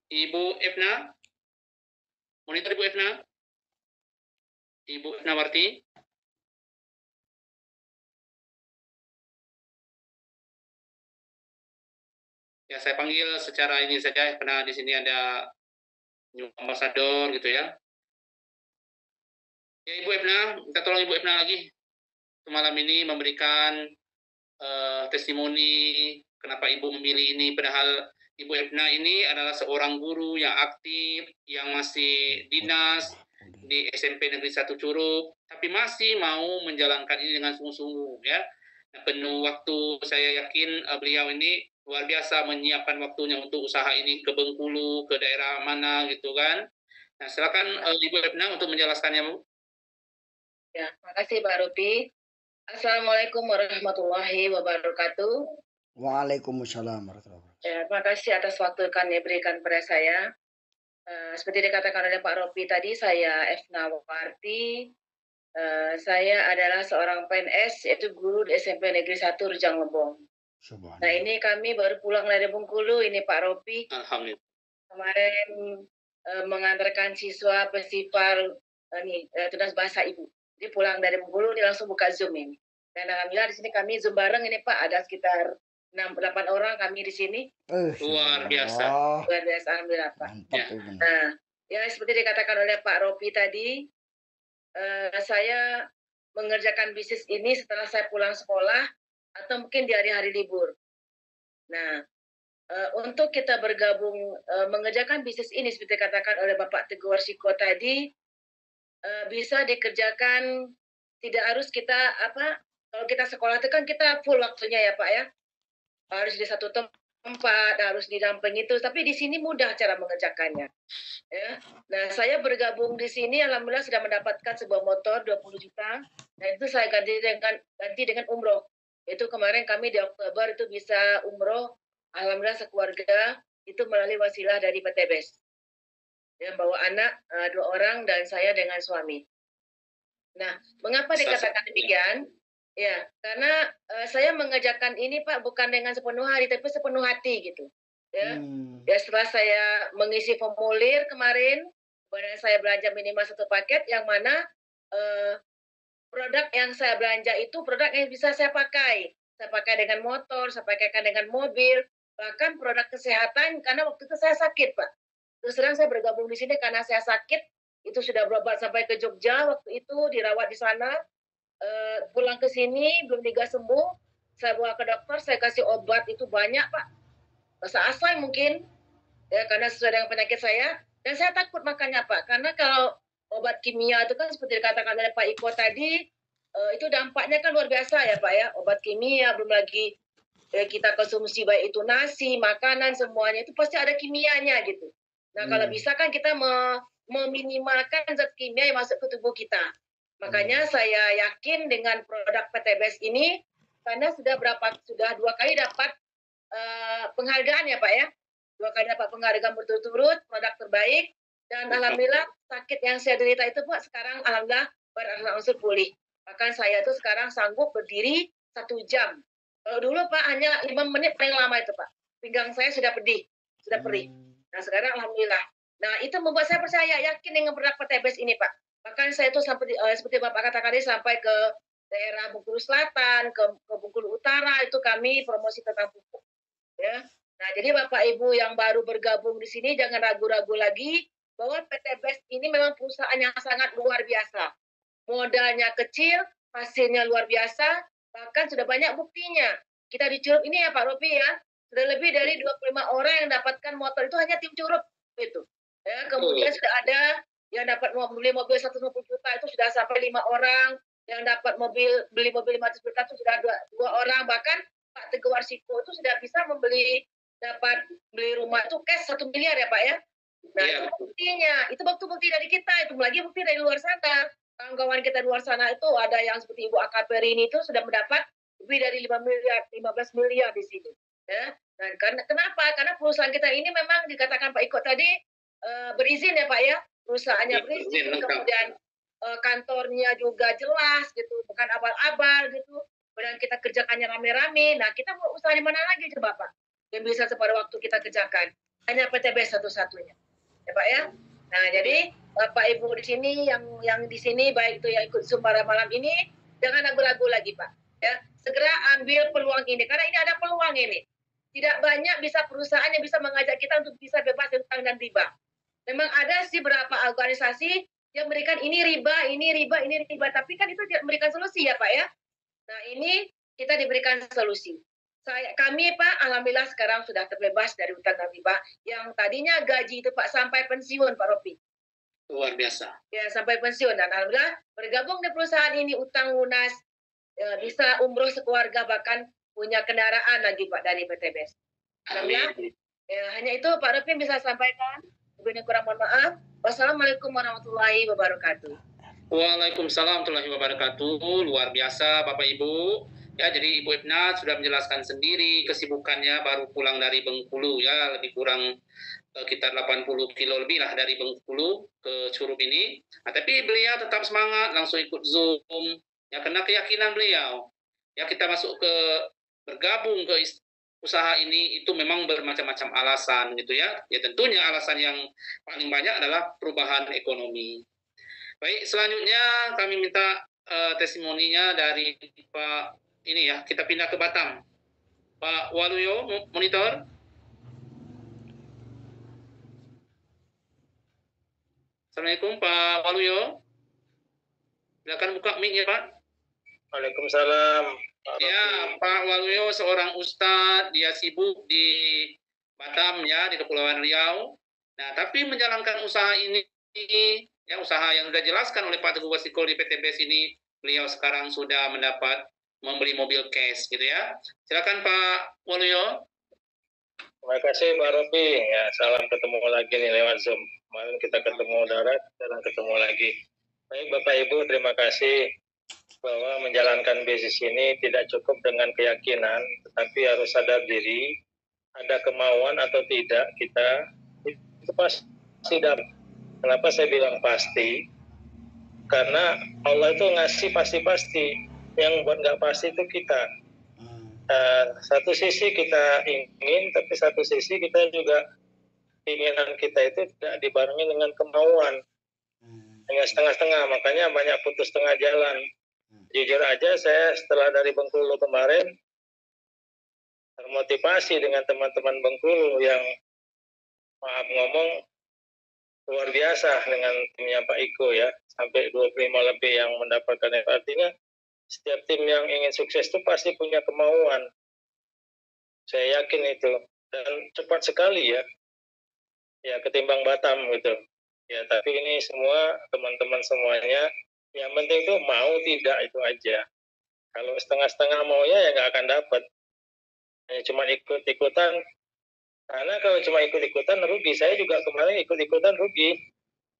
Ibu Efna, monitor Ibu Efna, Ibu Efna Marti. Ya, saya panggil secara ini saja karena di sini ada ambasador gitu ya. Ya, Ibu Efna, kita tolong Ibu Efna lagi malam ini memberikan testimoni kenapa Ibu memilih ini, padahal Ibu Efna ini adalah seorang guru yang aktif, yang masih dinas di SMP Negeri 1 Curug, tapi masih mau menjalankan ini dengan sungguh-sungguh ya. Nah, penuh waktu, saya yakin beliau ini luar biasa menyiapkan waktunya untuk usaha ini ke Bengkulu, ke daerah mana gitu kan. Nah, silakan Ibu Efna untuk menjelaskannya, Bu. Ya, makasih Pak Rupi. Assalamualaikum warahmatullahi wabarakatuh. Waalaikumsalam warahmatullahi wabarakatuh. Ya, terima kasih atas waktu yang diberikan kepada saya. Seperti dikatakan oleh Pak Ropi tadi, saya Efna Warti. Saya adalah seorang PNS, yaitu guru di SMP Negeri 1 Rejang Lebong. Nah, ini kami baru pulang dari Bengkulu, ini Pak Ropi. Alhamdulillah. Kemarin mengantarkan siswa festival tunas bahasa Ibu. Jadi pulang dari Bengkulu, ini langsung buka Zoom ini. Dan alhamdulillah di sini kami Zoom bareng ini Pak, ada sekitar 6-8 orang kami di sini. Luar biasa. Luar biasa, alhamdulillah Pak. Mantap, ya. Nah, ya seperti dikatakan oleh Pak Ropi tadi, saya mengerjakan bisnis ini setelah saya pulang sekolah atau mungkin di hari-hari libur. Nah, untuk kita bergabung mengerjakan bisnis ini seperti dikatakan oleh Bapak Teguh Warsiko tadi, bisa dikerjakan, tidak harus kita kalau kita sekolah itu kan kita full waktunya ya Pak ya, harus di satu tempat, harus didampingi itu, tapi di sini mudah cara mengerjakannya. Ya. Nah, saya bergabung di sini alhamdulillah sudah mendapatkan sebuah motor 20 juta, dan itu saya ganti dengan umroh. Itu kemarin kami di Oktober itu bisa umroh, alhamdulillah sekeluarga, itu melalui wasilah dari PTBes. Ya, bawa anak 2 orang dan saya dengan suami. Nah, mengapa dikatakan demikian? Ya, karena saya mengerjakan ini Pak bukan dengan sepenuh hati, tapi sepenuh hati gitu. Ya, ya setelah saya mengisi formulir kemarin, kemudian saya belanja minimal 1 paket, yang mana produk yang saya belanja itu produk yang bisa saya pakai. Saya pakai dengan motor, saya pakaikan dengan mobil, bahkan produk kesehatan, karena waktu itu saya sakit Pak. Terus terang saya bergabung di sini karena saya sakit, itu sudah berobat sampai ke Jogja, waktu itu dirawat di sana, pulang ke sini belum juga sembuh, saya bawa ke dokter, saya kasih obat itu banyak Pak, rasa asam mungkin, ya karena sesuai dengan penyakit saya, dan saya takut makannya Pak, karena kalau obat kimia itu kan seperti dikatakan oleh Pak Iko tadi, itu dampaknya kan luar biasa ya Pak ya, obat kimia, belum lagi kita konsumsi baik itu nasi, makanan, semuanya itu pasti ada kimianya gitu. Nah, kalau bisa kan kita meminimalkan zat kimia yang masuk ke tubuh kita. Makanya saya yakin dengan produk PTBes ini, karena sudah 2 kali dapat penghargaan ya Pak ya. 2 kali dapat penghargaan berturut-turut, produk terbaik, dan alhamdulillah sakit yang saya derita itu Pak sekarang alhamdulillah berangsur pulih. Bahkan saya tuh sekarang sanggup berdiri 1 jam. Kalau dulu Pak hanya 5 menit paling lama itu Pak. Pinggang saya sudah pedih, sudah perih. Nah sekarang alhamdulillah. Nah itu membuat saya percaya, yakin dengan produk PTBes ini Pak. Bahkan saya tuh sampai seperti Bapak katakan tadi, sampai ke daerah Bengkulu Selatan, ke Bengkulu Utara, itu kami promosi tentang pupuk. Ya. Nah jadi Bapak Ibu yang baru bergabung di sini jangan ragu-ragu lagi bahwa PTBes ini memang perusahaan yang sangat luar biasa. Modalnya kecil, hasilnya luar biasa, bahkan sudah banyak buktinya. Kita di Curup ini ya Pak Ropi ya, sudah lebih dari 25 orang yang dapatkan motor, itu hanya tim Curup itu. Ya, kemudian sudah ada yang dapat beli mobil 150 juta, itu sudah sampai 5 orang, yang dapat beli mobil 500 juta itu sudah 2 orang, bahkan Pak Teguh Warsiko itu sudah bisa dapat beli rumah itu cash 1 miliar ya Pak ya. Nah itu buktinya, itu bukti dari kita, itu lagi bukti dari luar sana. Kawan-kawan kita di luar sana itu ada yang seperti Ibu AKP ini itu sudah mendapat lebih dari 5 miliar, 15 miliar di sini. Ya. Dan kenapa? Karena perusahaan kita ini memang dikatakan Pak Iko tadi berizin ya Pak ya, perusahaannya berizin, kemudian kantornya juga jelas gitu, bukan abal-abal gitu. Kemudian kita kerjakannya rame-rame. Nah kita mau usaha di mana lagi coba Pak? Yang bisa pada waktu kita kerjakan. hanya PTBS satu-satunya, ya Pak ya. Nah jadi Bapak Ibu di sini yang di sini baik itu yang ikut Sumbara malam ini, jangan ragu-ragu lagi Pak. Ya, segera ambil peluang ini karena ini ada peluang ini. Tidak banyak bisa perusahaan yang bisa mengajak kita untuk bisa bebas dari utang dan riba. Memang ada sih beberapa organisasi yang memberikan ini riba, tapi kan itu tidak memberikan solusi ya Pak ya. Nah ini kita diberikan solusi. Kami Pak, alhamdulillah sekarang sudah terbebas dari utang dan riba. Yang tadinya gaji itu Pak sampai pensiun Pak Ropi. Luar biasa. Ya sampai pensiun dan alhamdulillah bergabung di perusahaan ini utang lunas, bisa umroh sekeluarga bahkan punya kendaraan lagi Pak dari PTBS. Alhamdulillah. Ya, hanya itu Pak Ropi bisa sampaikan. Lebihnya kurang mohon maaf. Wassalamualaikum warahmatullahi wabarakatuh. Waalaikumsalam warahmatullahi wabarakatuh. Luar biasa Bapak Ibu. Ya, jadi Ibu Ipna sudah menjelaskan sendiri kesibukannya baru pulang dari Bengkulu ya, lebih kurang sekitar 80 kilo lebih lah dari Bengkulu ke Curup ini. Nah, tapi beliau tetap semangat, langsung ikut Zoom. Ya, karena keyakinan beliau. Ya, kita masuk ke bergabung ke usaha ini itu memang bermacam-macam alasan gitu ya. Ya tentunya alasan yang paling banyak adalah perubahan ekonomi. Baik, selanjutnya kami minta testimoninya dari Pak ini ya, kita pindah ke Batam. Pak Waluyo, monitor. Assalamualaikum Pak Waluyo. Silakan buka mic ya Pak. Waalaikumsalam. Ya, Pak Waluyo seorang ustadz, dia sibuk di Batam ya, di Kepulauan Riau. Nah, tapi menjalankan usaha ini, ya usaha yang sudah dijelaskan oleh Pak Teguh Wasikul di PTBS ini, beliau sekarang sudah membeli mobil cash gitu ya. Silakan Pak Waluyo. Terima kasih Pak Rofi. Ya, salam ketemu lagi nih lewat Zoom. Kemarin kita ketemu darat, sekarang ketemu lagi. Baik Bapak Ibu, terima kasih bahwa menjalankan bisnis ini tidak cukup dengan keyakinan, tetapi harus sadar diri, ada kemauan atau tidak kita, itu pasti dapat. Kenapa saya bilang pasti? Karena Allah itu ngasih pasti-pasti, yang buat nggak pasti itu kita. Satu sisi kita ingin, tapi satu sisi kita juga keinginan kita itu tidak dibarengi dengan kemauan. Hanya setengah-setengah, makanya banyak putus tengah jalan. Jujur aja saya setelah dari Bengkulu kemarin termotivasi dengan teman-teman Bengkulu yang maaf ngomong luar biasa dengan timnya Pak Iko ya, sampai 25 lebih yang mendapatkan. Artinya setiap tim yang ingin sukses itu pasti punya kemauan. Saya yakin itu, dan cepat sekali ya ketimbang Batam gitu. Ya, tapi ini semua teman-teman semuanya, yang penting itu mau tidak itu aja. Kalau setengah-setengah maunya ya nggak akan dapat. Cuma ikut-ikutan, karena kalau cuma ikut-ikutan rugi. Saya juga kemarin ikut-ikutan rugi.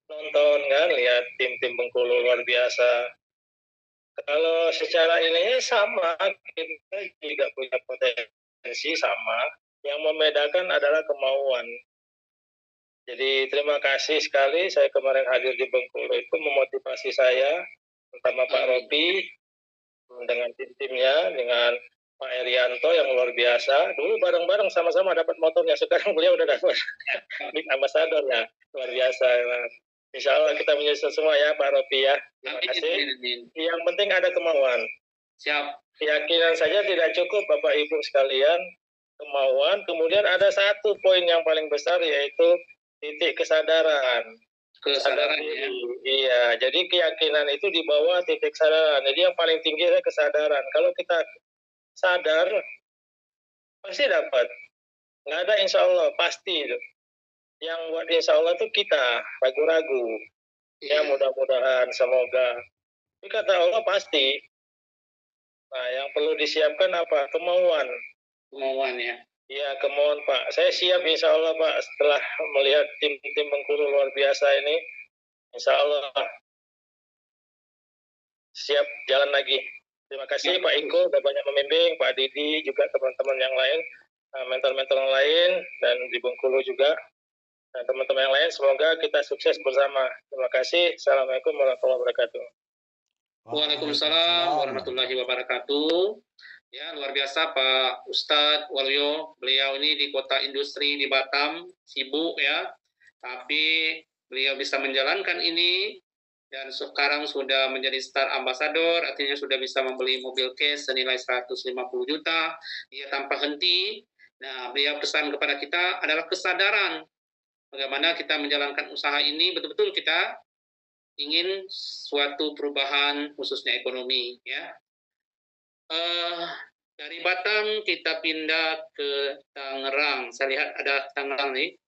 Nonton kan, lihat tim-tim Bengkulu luar biasa. Kalau secara ininya sama, kita juga punya potensi sama. Yang membedakan adalah kemauan. Jadi terima kasih sekali saya kemarin hadir di Bengkulu itu memotivasi saya, terutama Pak Robi dengan tim-timnya, dengan Pak Erianto yang luar biasa. Dulu bareng-bareng sama-sama dapat motornya, sekarang beliau udah dapat big ambassador ya, luar biasa. Insya Allah kita menyusul semua ya Pak Robi ya. Terima kasih. Yang penting ada kemauan. Siap. Keyakinan saja tidak cukup Bapak Ibu sekalian, kemauan. Kemudian ada satu poin yang paling besar yaitu titik kesadaran. Kesadaran ya. Iya, jadi keyakinan itu di bawah titik kesadaran. Jadi yang paling tinggi adalah kesadaran. Kalau kita sadar, pasti dapat. Nggak ada insya Allah, pasti. Yang buat insya Allah itu kita, ragu-ragu. Ya mudah-mudahan, semoga. Tapi kata Allah pasti. Nah, yang perlu disiapkan apa? Kemauan. Kemauan ya. Iya, kemauan Pak. Saya siap insya Allah Pak, setelah melihat tim-tim Bengkulu luar biasa ini, insya Allah siap jalan lagi. Terima kasih Pak Iko, sudah banyak membimbing, Pak Didi, juga teman-teman yang lain, mentor-mentor yang lain, dan di Bengkulu juga, dan teman-teman yang lain, semoga kita sukses bersama. Terima kasih. Assalamualaikum warahmatullahi wabarakatuh. Waalaikumsalam warahmatullahi wabarakatuh. Ya, luar biasa Pak Ustadz Waluyo. Beliau ini di kota industri di Batam, sibuk ya. Tapi beliau bisa menjalankan ini dan sekarang sudah menjadi Star Ambassador, artinya sudah bisa membeli mobil cash senilai 150 juta, dia tanpa henti. Nah, beliau pesan kepada kita adalah kesadaran bagaimana kita menjalankan usaha ini, betul-betul kita ingin suatu perubahan khususnya ekonomi ya. Dari Batam kita pindah ke Tangerang. Saya lihat ada Tangerang nih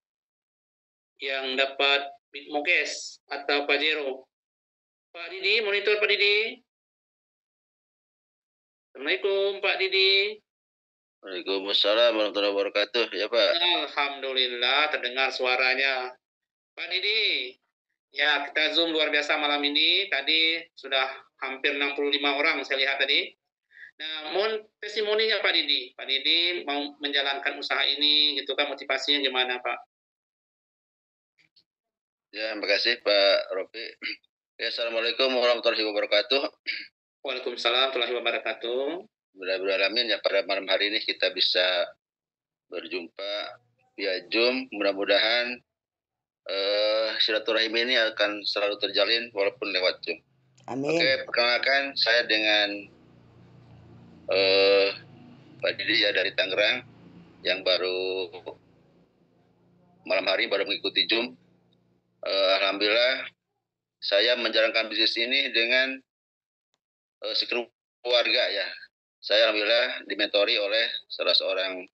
yang dapat Bitmokes atau Pajero. Pak Didi, monitor Pak Didi. Assalamualaikum Pak Didi. Waalaikumsalam warahmatullahi wabarakatuh. Ya Pak. Alhamdulillah terdengar suaranya. Pak Didi, ya kita Zoom luar biasa malam ini. Tadi sudah hampir 65 orang saya lihat tadi. Nah, mohon testimoninya Pak Didi. Pak Didi mau menjalankan usaha ini, gitu kan, motivasinya gimana Pak? Ya, terima kasih Pak Robi. Ya, Assalamualaikum warahmatullahi wabarakatuh. Waalaikumsalam warahmatullahi wabarakatuh. Bismillahirrahmanirrahim. Ya, pada malam hari ini kita bisa berjumpa via Zoom. Mudah-mudahan silaturahim ini akan selalu terjalin walaupun lewat Zoom. Amin. Oke, perkenalkan saya dengan Pak Didi ya dari Tangerang yang baru malam hari baru mengikuti Zoom. Alhamdulillah saya menjalankan bisnis ini dengan sekeluarga ya. Saya alhamdulillah dimentori oleh salah seorang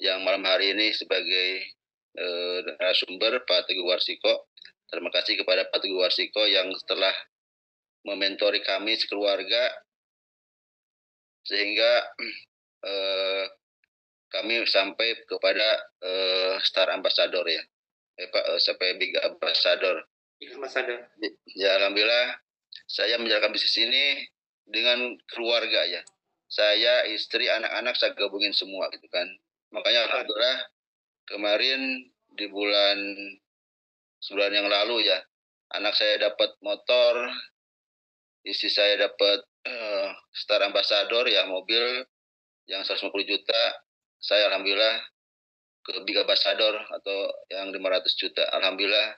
yang malam hari ini sebagai narasumber Pak Teguh Warsiko. Terima kasih kepada Pak Teguh Warsiko yang telah mementori kami sekeluarga sehingga kami sampai kepada Star Ambassador ya. Pak sampai Big Ambassador. Big Ambassador. Ya alhamdulillah saya menjalankan bisnis ini dengan keluarga ya. Saya, istri, anak-anak saya gabungin semua gitu kan. Makanya alhamdulillah kemarin di sebulan yang lalu ya, anak saya dapat motor, istri saya dapat Star Ambassador ya, mobil yang 150 juta. Saya alhamdulillah ke Big Ambassador atau yang 500 juta. Alhamdulillah.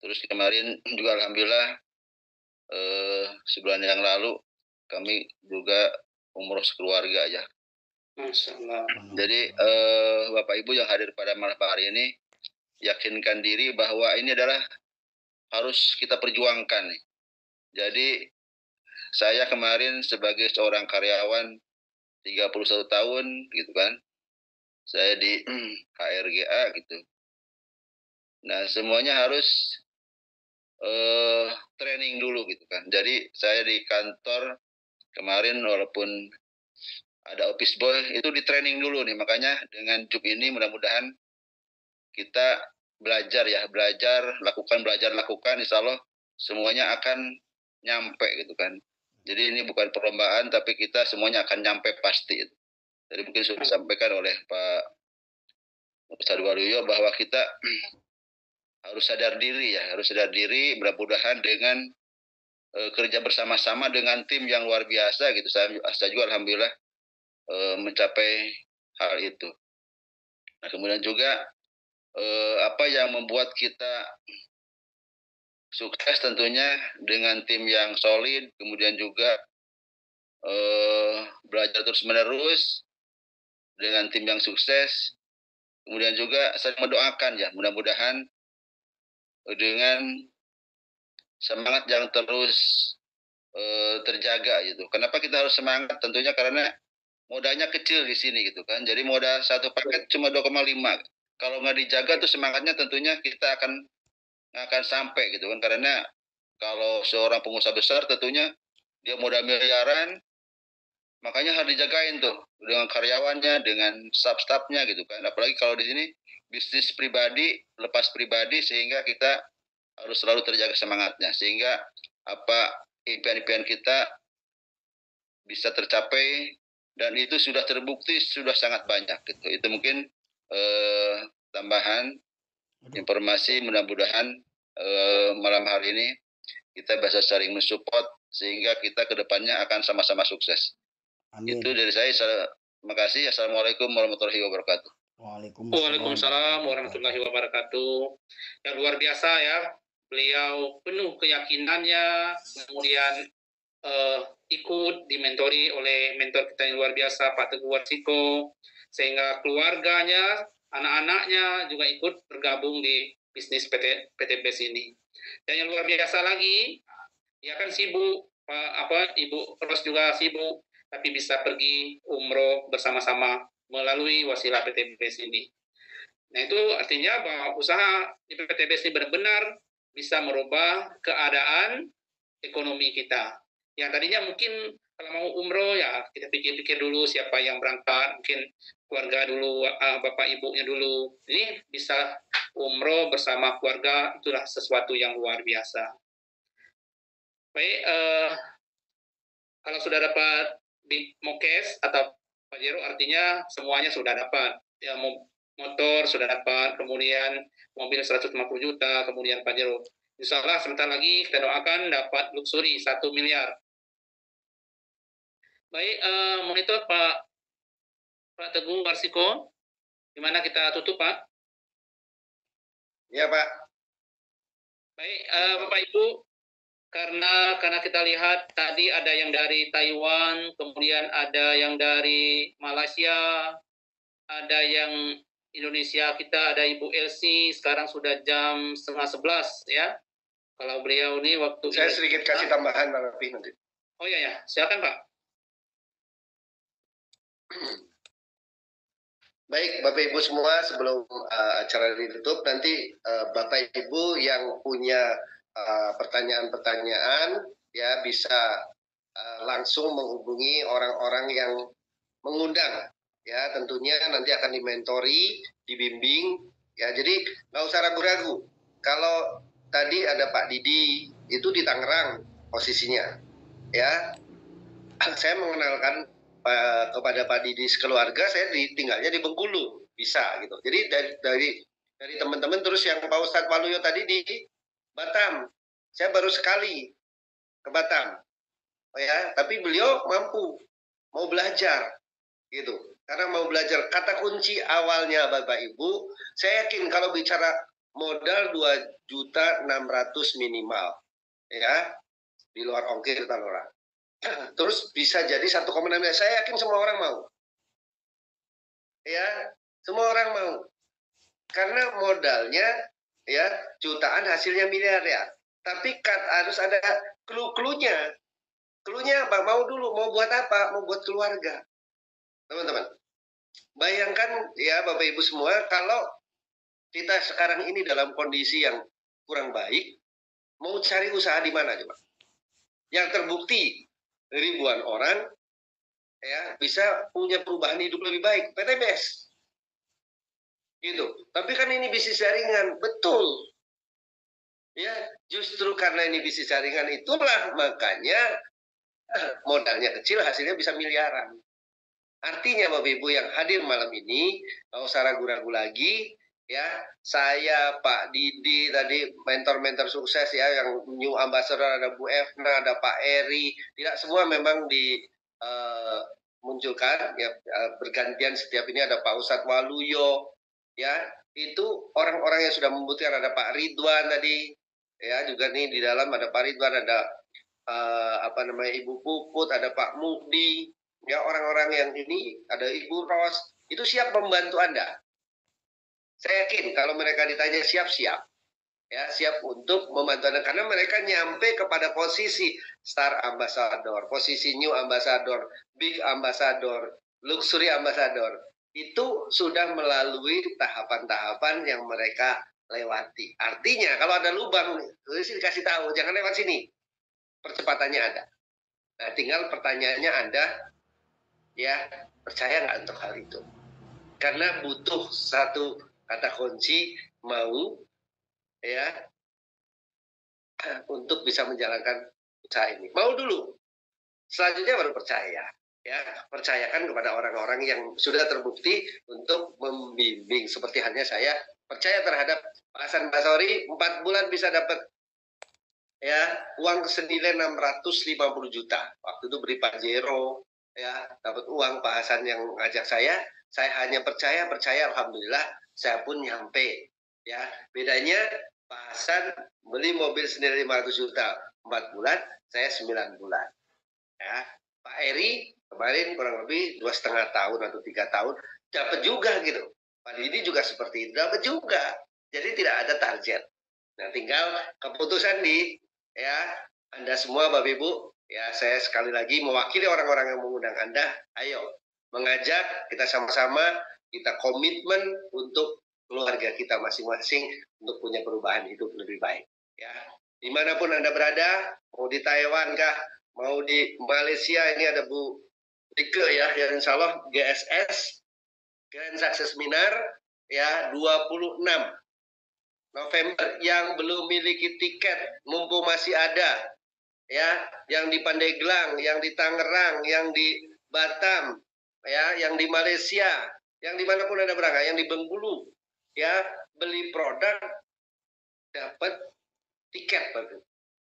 Terus kemarin juga alhamdulillah sebulan yang lalu kami juga umroh sekeluarga ya. Masya Allah. Jadi Bapak Ibu yang hadir pada malam hari ini, yakinkan diri bahwa ini adalah harus kita perjuangkan nih. Jadi saya kemarin sebagai seorang karyawan 31 tahun gitu kan, saya di KRGA gitu. Nah semuanya harus training dulu gitu kan. Jadi saya di kantor kemarin walaupun ada office boy itu di training dulu nih. Makanya dengan job ini mudah-mudahan kita belajar lakukan insya Allah semuanya akan nyampe gitu kan. Jadi ini bukan perlombaan tapi kita semuanya akan nyampe pasti. Jadi mungkin sudah disampaikan oleh Pak Ustadz Waluyo bahwa kita harus sadar diri mudah-mudahan dengan kerja bersama-sama dengan tim yang luar biasa gitu. Saya juga alhamdulillah mencapai hal itu. Nah kemudian juga apa yang membuat kita sukses tentunya dengan tim yang solid, kemudian juga belajar terus menerus dengan tim yang sukses, kemudian juga saya mendoakan ya mudah-mudahan dengan semangat yang terus terjaga gitu. Kenapa kita harus semangat? Tentunya karena modalnya kecil di sini gitu kan. Jadi modal satu paket cuma 2,5. Kalau nggak dijaga tuh semangatnya tentunya kita akan sampai gitu kan. Karena kalau seorang pengusaha besar tentunya dia modal miliaran, makanya harus dijagain tuh dengan karyawannya, dengan staff-staffnya gitu kan. Apalagi kalau di sini bisnis pribadi, lepas pribadi, sehingga kita harus selalu terjaga semangatnya sehingga apa impian-impian kita bisa tercapai dan itu sudah terbukti sudah sangat banyak gitu. Itu mungkin tambahan informasi mudah-mudahan malam hari ini kita bisa saling mensupport sehingga kita kedepannya akan sama-sama sukses. Amin. Itu dari saya. Terima kasih. Assalamualaikum warahmatullahi wabarakatuh. Waalaikumsalam warahmatullahi wabarakatuh. Yang luar biasa ya, beliau penuh keyakinannya, kemudian ikut dimentori oleh mentor kita yang luar biasa Pak Teguh Warsiko, sehingga keluarganya, anak-anaknya juga ikut bergabung di bisnis PTBS ini. Dan yang luar biasa lagi, ya kan sibuk, Ibu Ros juga sibuk, tapi bisa pergi umroh bersama-sama melalui wasilah PTBS ini. Nah itu artinya bahwa usaha di PTBS ini benar-benar bisa merubah keadaan ekonomi kita. Yang tadinya mungkin kalau mau umroh ya kita pikir-pikir dulu siapa yang berangkat, mungkin keluarga dulu, bapak ibunya dulu. Ini bisa umroh bersama keluarga, itulah sesuatu yang luar biasa. Baik, kalau sudah dapat di Mokes atau Pajero artinya semuanya sudah dapat. Ya, motor sudah dapat, kemudian mobil 150 juta, kemudian Pajero. Insya Allah sebentar lagi kita doakan dapat luxury 1 miliar. Baik, monitor Pak Teguh Warsiko, gimana kita tutup Pak? Ya Pak. Baik, Bapak Ibu, karena kita lihat tadi ada yang dari Taiwan, kemudian ada yang dari Malaysia, ada yang Indonesia kita, ada Ibu Elsie, sekarang sudah jam 10:30 ya. Kalau beliau ini waktu saya sedikit kasih tambahan Pak Rafi nanti. Oh iya ya, silakan Pak. Baik Bapak Ibu semua, sebelum acara ditutup nanti Bapak Ibu yang punya pertanyaan-pertanyaan ya bisa langsung menghubungi orang-orang yang mengundang ya, tentunya nanti akan dimentori, dibimbing ya, jadi nggak usah ragu-ragu. Kalau tadi ada Pak Didi itu di Tangerang posisinya ya, saya mengenalkan kepada Pak Didi sekeluarga, saya tinggalnya di Bengkulu, bisa gitu. Jadi dari teman-teman, terus yang Pak Ustadz Waluyo tadi di Batam, saya baru sekali ke Batam, ya. Tapi beliau mampu, mau belajar, gitu. Karena mau belajar, kata kunci awalnya Bapak Ibu, saya yakin kalau bicara modal 2.600.000 minimal, ya, di luar ongkir talora. Terus bisa jadi 1,6 miliar. Saya yakin semua orang mau. Ya, semua orang mau. Karena modalnya ya jutaan, hasilnya miliar ya. Tapi harus ada clue-nya. Clue-nya apa? Mau dulu, mau buat apa? Mau buat keluarga. Teman-teman. Bayangkan ya Bapak Ibu semua, kalau kita sekarang ini dalam kondisi yang kurang baik, mau cari usaha di mana coba? Yang terbukti ribuan orang ya bisa punya perubahan hidup lebih baik, PTBS gitu. Tapi kan ini bisnis jaringan, betul ya, justru karena ini bisnis jaringan itulah makanya modalnya kecil, hasilnya bisa miliaran. Artinya Bapak Ibu yang hadir malam ini nggak usah ragu-ragu lagi ya. Saya, Pak Didi tadi, mentor-mentor sukses ya, yang new ambassador, ada Bu Efna, ada Pak Eri, tidak semua memang dimunculkan ya, bergantian. Setiap ini ada Pak Ustadz Waluyo ya, itu orang-orang yang sudah membuktikan. Ada Pak Ridwan tadi ya, juga nih di dalam ada Pak Ridwan, ada Ibu Puput, ada Pak Mukdi ya, orang-orang yang ini, ada Ibu Ros, itu siap membantu Anda. Saya yakin kalau mereka ditanya siap-siap, ya siap untuk membantu Anda, karena mereka nyampe kepada posisi star ambassador, posisi new ambassador, big ambassador, luxury ambassador, itu sudah melalui tahapan-tahapan yang mereka lewati. Artinya kalau ada lubang, dikasih tahu, jangan lewat sini, percepatannya ada. Nah, tinggal pertanyaannya Anda, ya percaya nggak untuk hal itu? Karena butuh satu kata kunci, mau ya untuk bisa menjalankan usaha ini. Mau dulu, selanjutnya baru percaya ya. Percayakan kepada orang-orang yang sudah terbukti untuk membimbing, seperti halnya saya percaya terhadap Pak Hasan Basori, 4 bulan bisa dapat ya uang senilai 650 juta. Waktu itu beri Pajero ya, dapat uang Pak Hasan yang ngajak saya hanya percaya, alhamdulillah saya pun nyampe. Ya, bedanya Pak Hasan beli mobil sendiri 500 juta 4 bulan, saya 9 bulan. Ya, Pak Eri kemarin kurang lebih 2,5 tahun atau 3 tahun dapat juga gitu. Pak Didi juga seperti itu, dapat juga. Jadi tidak ada target. Nah, tinggal keputusan di ya Anda semua Bapak Ibu, ya saya sekali lagi mewakili orang-orang yang mengundang Anda, ayo mengajak kita sama-sama, kita komitmen untuk keluarga kita masing-masing untuk punya perubahan hidup lebih baik. Ya, dimanapun Anda berada, mau di Taiwan kah, mau di Malaysia, ini ada Bu Rike ya, yang insya Allah GSS, Grand Success Seminar, ya 26 November, yang belum miliki tiket, mumpung masih ada, ya, yang di Pandeglang, yang di Tangerang, yang di Batam, ya, yang di Malaysia, yang dimanapun Anda berangkat, yang di Bengkulu, ya, beli produk dapat tiket, Bapak.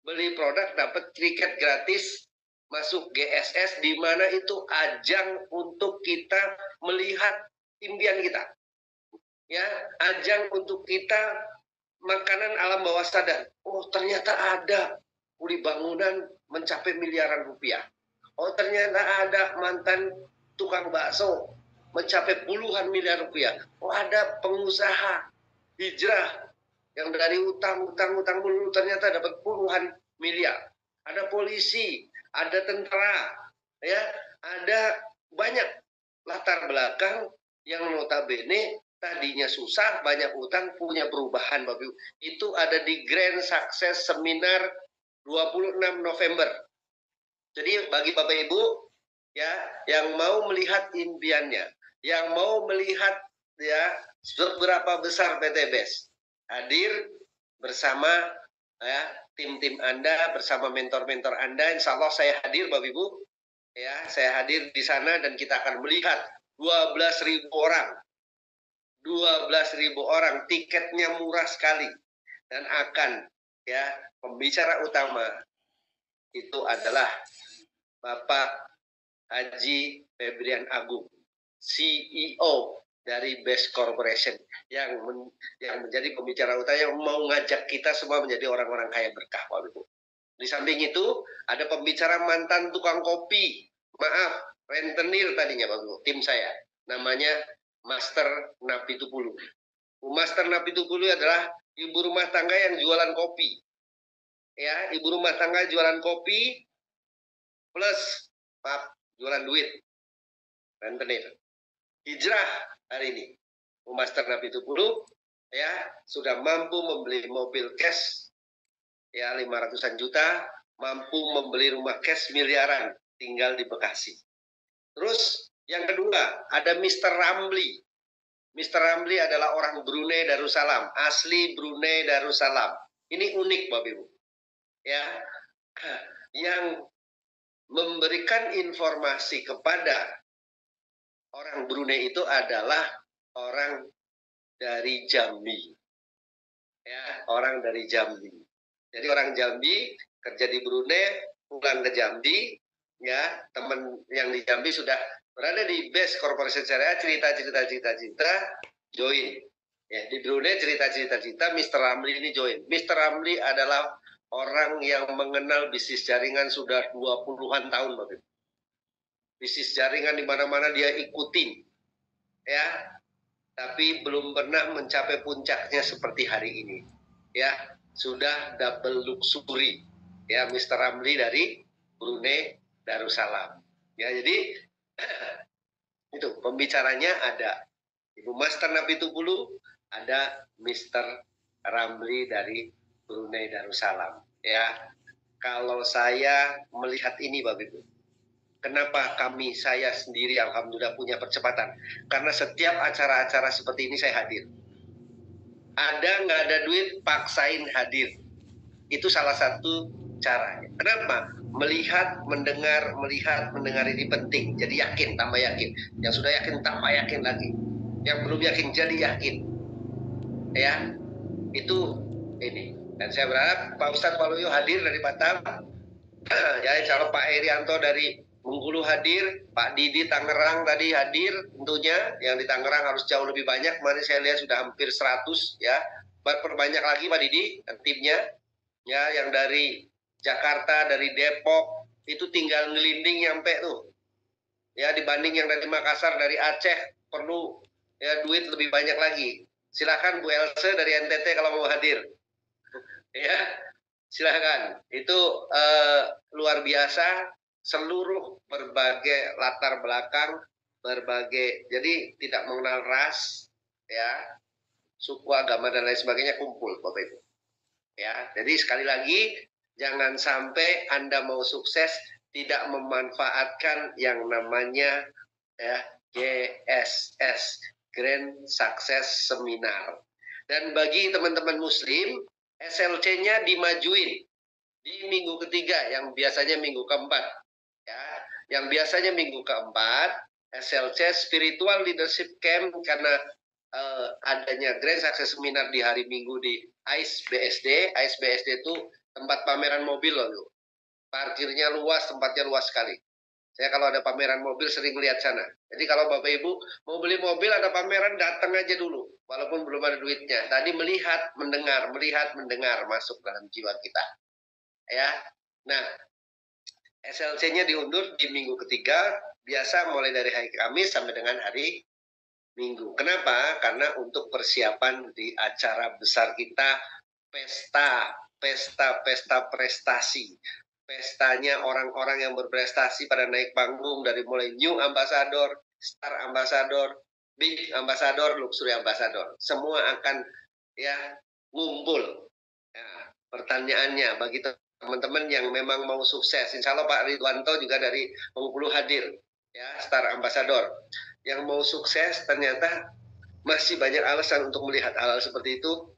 Beli produk dapat tiket gratis masuk GSS, di mana itu ajang untuk kita melihat impian kita, ya, ajang untuk kita makanan alam bawah sadar. Oh, ternyata ada kuli bangunan mencapai miliaran rupiah. Oh, ternyata ada mantan tukang bakso mencapai puluhan miliar rupiah. Oh, ada pengusaha hijrah yang dari utang dulu ternyata dapat puluhan miliar. Ada polisi, ada tentara, ya, ada banyak latar belakang yang notabene tadinya susah, banyak utang, punya perubahan, Bapak Ibu. Itu ada di Grand Success Seminar 26 November. Jadi bagi Bapak Ibu, ya, yang mau melihat impiannya, yang mau melihat, ya, seberapa besar PT BES, hadir bersama, ya, tim-tim Anda, bersama mentor-mentor Anda. Insya Allah saya hadir, Bapak Ibu. Ya, saya hadir di sana dan kita akan melihat 12.000 orang. 12.000 orang, tiketnya murah sekali, dan akan, ya, pembicara utama itu adalah Bapak Haji Febrian Agung, CEO dari BES Corporation, yang menjadi pembicara utama, yang mau ngajak kita semua menjadi orang-orang kaya berkah, Bapak Ibu. Di samping itu ada pembicara mantan tukang kopi, maaf, rentenir tadinya, Bapak Ibu, tim saya, namanya Master Napitupulu. Master Napitupulu adalah ibu rumah tangga yang jualan kopi. Ya, ibu rumah tangga jualan kopi plus jualan duit. Rentenir. Hijrah hari ini. Master Napitupulu, ya, sudah mampu membeli mobil cash, ya, 500-an juta, mampu membeli rumah cash miliaran, tinggal di Bekasi. Terus yang kedua, ada Mr. Ramli. Mr. Ramli adalah orang Brunei Darussalam, asli Brunei Darussalam. Ini unik, Bapak Ibu. Ya, yang memberikan informasi kepada orang Brunei itu adalah orang dari Jambi. Ya, orang dari Jambi. Jadi orang Jambi kerja di Brunei, pulang ke Jambi, ya, teman yang di Jambi sudah berada di BES Corporation Syariah, cerita, join. Ya, di Brunei cerita, Mr. Ramli ini join. Mr. Ramli adalah orang yang mengenal bisnis jaringan sudah 20-an tahun, Bapak. Bisnis jaringan di mana-mana dia ikutin. Ya. Tapi belum pernah mencapai puncaknya seperti hari ini. Ya, sudah double luxury. Ya, Mr. Ramli dari Brunei Darussalam. Ya, jadi itu pembicaranya ada Ibu Master Napitupulu, ada Mr. Ramli dari Brunei Darussalam. Ya, kalau saya melihat ini, Bapak Ibu, kenapa saya sendiri alhamdulillah punya percepatan? Karena setiap acara-acara seperti ini saya hadir. Ada nggak ada duit, paksain hadir. Itu salah satu caranya. Kenapa? Melihat, mendengar ini penting. Jadi yakin, tambah yakin. Yang sudah yakin, tambah yakin lagi. Yang belum yakin, jadi yakin. Ya, itu ini. Dan saya berharap Pak Ustadz Waluyo hadir dari Batam. Ya, insya Allah Pak Erianto dari Bengkulu hadir, Pak Didi Tangerang tadi hadir tentunya, yang di Tangerang harus jauh lebih banyak, kemarin saya lihat sudah hampir 100 ya, perbanyak lagi Pak Didi dan timnya, ya yang dari Jakarta, dari Depok, itu tinggal ngelinding nyampe tuh, ya dibanding yang dari Makassar, dari Aceh, perlu ya duit lebih banyak lagi. Silakan Bu Else dari NTT kalau mau hadir, ya silakan, itu luar biasa. Seluruh berbagai latar belakang, berbagai, jadi tidak mengenal ras, ya, suku, agama dan lain sebagainya kumpul, Bapak Ibu. Ya, jadi sekali lagi jangan sampai Anda mau sukses tidak memanfaatkan yang namanya ya GSS, Grand Success Seminar. Dan bagi teman-teman Muslim, SLC-nya dimajuin di minggu ketiga yang biasanya minggu keempat. Ya, yang biasanya minggu keempat, SLC Spiritual Leadership Camp, karena adanya Grand Success Seminar di hari Minggu di AIS BSD. AIS BSD itu tempat pameran mobil loh. Parkirnya luas, tempatnya luas sekali. Saya kalau ada pameran mobil sering lihat sana. Jadi kalau Bapak Ibu mau beli mobil, ada pameran, datang aja dulu. Walaupun belum ada duitnya. Tadi melihat, mendengar masuk dalam jiwa kita. Ya, nah SLC-nya diundur di minggu ketiga, biasa mulai dari hari Kamis sampai dengan hari Minggu. Kenapa? Karena untuk persiapan di acara besar kita, pesta prestasi. Pestanya orang-orang yang berprestasi pada naik panggung, dari mulai New Ambassador, Star Ambassador, Big Ambassador, Luxury Ambassador. Semua akan ya ngumpul. Ya, pertanyaannya bagi teman-teman yang memang mau sukses, insya Allah Pak Ridwanto juga dari Bengkulu hadir, ya Star Ambassador. Yang mau sukses ternyata masih banyak alasan untuk melihat hal seperti itu,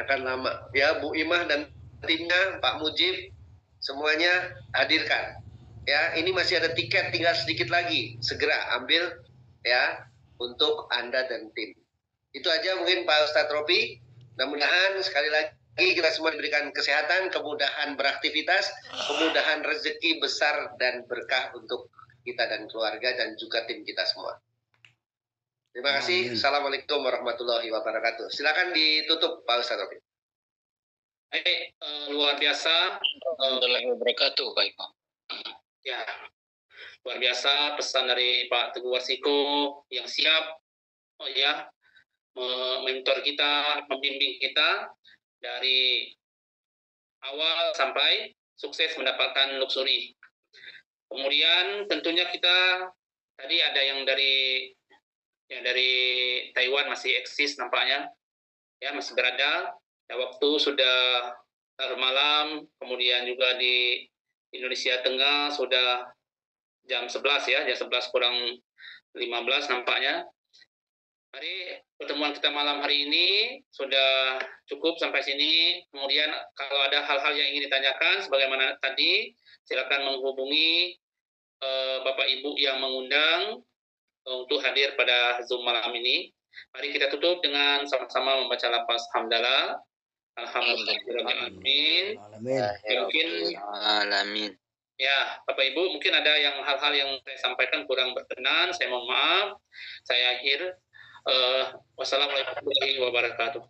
akan lama. Ya Bu Imah dan timnya, Pak Mujib, semuanya hadirkan. Ya, ini masih ada tiket, tinggal sedikit lagi, segera ambil ya untuk Anda dan tim. Itu aja mungkin Pak Ustadz Ropi. Mudah-mudahan sekali lagi kita semua diberikan kesehatan, kemudahan beraktivitas, kemudahan rezeki besar dan berkah untuk kita dan keluarga dan juga tim kita semua. Terima kasih. Assalamualaikum warahmatullahi wabarakatuh. Silakan ditutup Pak Ustadz Rofi. Luar biasa. Warahmatullahi wabarakatuh, Pak Imam. Ya, luar biasa pesan dari Pak Teguh Warsiko yang siap, mentor kita, membimbing kita dari awal sampai sukses mendapatkan luxury. Kemudian tentunya kita tadi ada yang dari Taiwan masih eksis nampaknya, ya masih berada. Ya, waktu sudah larut malam, kemudian juga di Indonesia Tengah sudah jam 11 ya, jam 11 kurang 15 nampaknya. Mari pertemuan kita malam hari ini sudah cukup sampai sini. Kemudian kalau ada hal-hal yang ingin ditanyakan, sebagaimana tadi, silakan menghubungi Bapak Ibu yang mengundang untuk hadir pada Zoom malam ini. Mari kita tutup dengan sama-sama membaca lafaz hamdalah. Alhamdulillahirrahmanirrahim. Mungkin Alamin. ya, Bapak Ibu, mungkin ada yang hal-hal yang saya sampaikan kurang berkenan. Saya mohon maaf. Saya akhir. Wassalamualaikum warahmatullahi wabarakatuh.